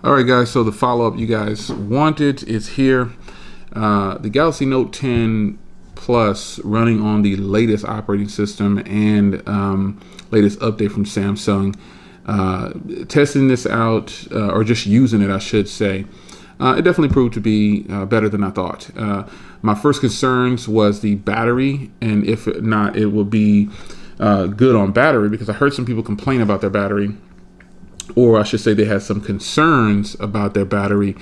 All right, guys, so the follow-up you guys wanted is here. The Galaxy Note 10 Plus running on the latest operating system and latest update from Samsung. Testing this out, or just using it, I should say. It definitely proved to be better than I thought. My first concerns was the battery, and if not, it will be good on battery, because I heard some people complain about their battery, or I should say they had some concerns about their battery.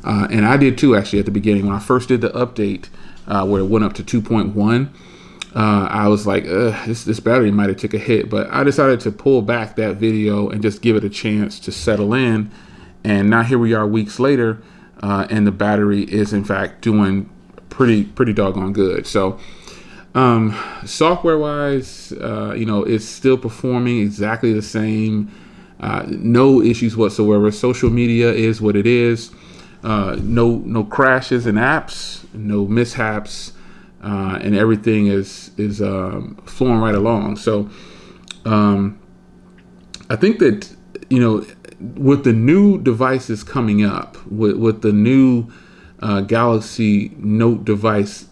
And I did too, actually, at the beginning. When I first did the update, where it went up to 2.1, I was like, this battery might have took a hit. But I decided to pull back that video and just give it a chance to settle in. And now here we are weeks later, and the battery is, in fact, doing pretty doggone good. So software-wise, it's still performing exactly the same. No issues whatsoever. Social media is what it is. No crashes in apps, no mishaps, and everything is flowing right along. So I think that with the new devices coming up, with the new Galaxy Note device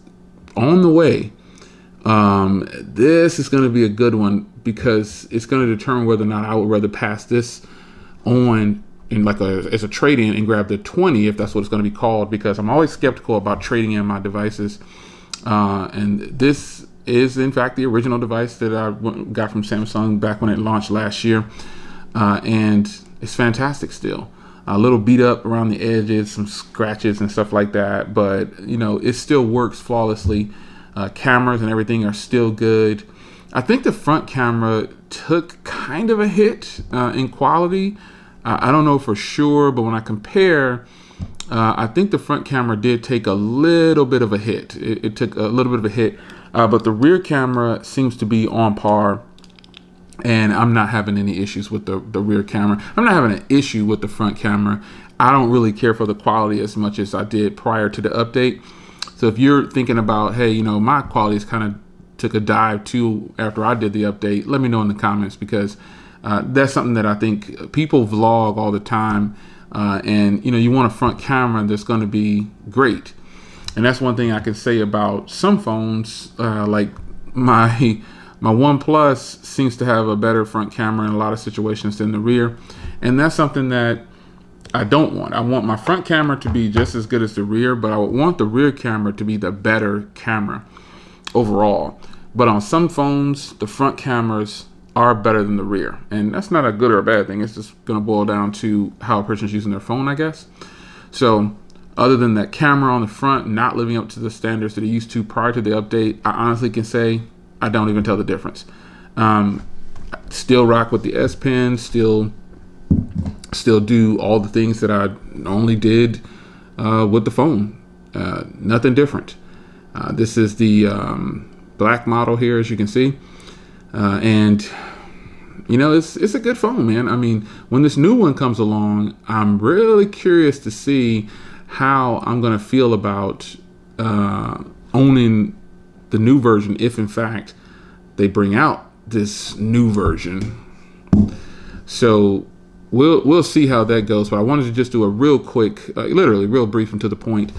on the way, this is going to be a good one, because it's going to determine whether or not I would rather pass this on in as a trade-in and grab the 20, if that's what it's going to be called, because I'm always skeptical about trading in my devices. And this is, in fact, the original device that I got from Samsung back when it launched last year. And it's fantastic still. A little beat up around the edges, some scratches and stuff like that, but it still works flawlessly. Cameras and everything are still good. I think the front camera took kind of a hit in quality. I don't know for sure, but when I compare, I think the front camera did take a little bit of a hit. It took a little bit of a hit, but the rear camera seems to be on par, and I'm not having any issues with the rear camera. I'm not having an issue with the front camera. I don't really care for the quality as much as I did prior to the update. So if you're thinking about, hey, my quality's kind of took a dive too after I did the update, let me know in the comments, because that's something that I think people vlog all the time, and you want a front camera that's going to be great. And that's one thing I can say about some phones, like my OnePlus seems to have a better front camera in a lot of situations than the rear, and that's something that I don't want. I want my front camera to be just as good as the rear, but I would want the rear camera to be the better camera overall. But on some phones, the front cameras are better than the rear, and that's not a good or a bad thing. It's just going to boil down to how a person's using their phone, I guess. So other than that camera on the front not living up to the standards that it used to prior to the update, I honestly can say I don't even tell the difference. Still rock with the S Pen, still do all the things that I normally did with the phone. Nothing different. This is the black model here, as you can see, and it's a good phone, man. I mean, when this new one comes along, I'm really curious to see how I'm gonna feel about owning the new version, if in fact they bring out this new version. So we'll see how that goes. But I wanted to just do a real quick, literally real brief and to the point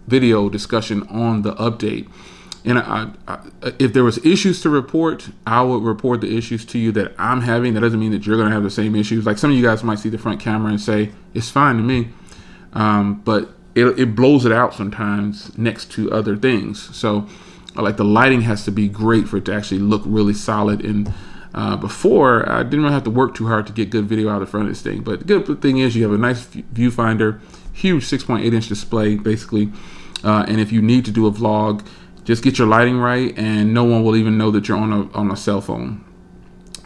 video discussion on the update. And if there was issues to report, I would report the issues to you that I'm having. That doesn't mean that you're going to have the same issues. Like some of you guys might see the front camera and say, it's fine to me. But it blows it out sometimes next to other things. So like the lighting has to be great for it to actually look really solid. And before, I didn't really have to work too hard to get good video out of the front of this thing. But the good thing is you have a nice viewfinder, huge 6.8-inch display, basically. And if you need to do a vlog, just get your lighting right, and no one will even know that you're on a cell phone.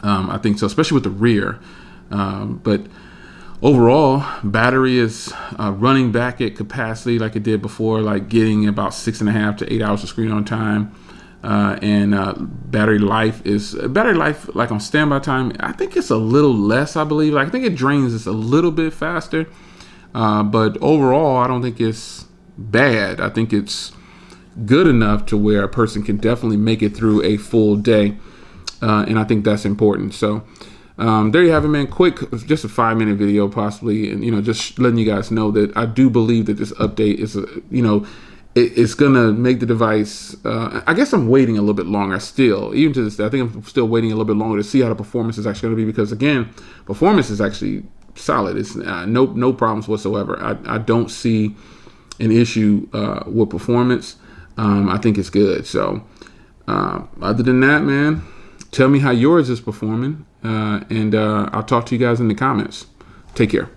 I think so, especially with the rear. But overall, battery is running back at capacity like it did before, like getting about 6.5 to 8 hours of screen on time. And battery life like on standby time, I think it's a little less, I believe. Like, I think it drains just a little bit faster. But overall, I don't think it's bad. I think it's good enough to where a person can definitely make it through a full day. And I think that's important. So there you have it, man. Quick, just a 5-minute video possibly, and just letting you guys know that I do believe that this update is it's gonna make the device. I guess I'm waiting a little bit longer still, even to this day. I think I'm still waiting a little bit longer to see how the performance is actually gonna be, because again, performance is actually solid. It's no problems whatsoever. I don't see an issue with performance. I think it's good. So other than that, man, tell me how yours is performing, and I'll talk to you guys in the comments. Take care.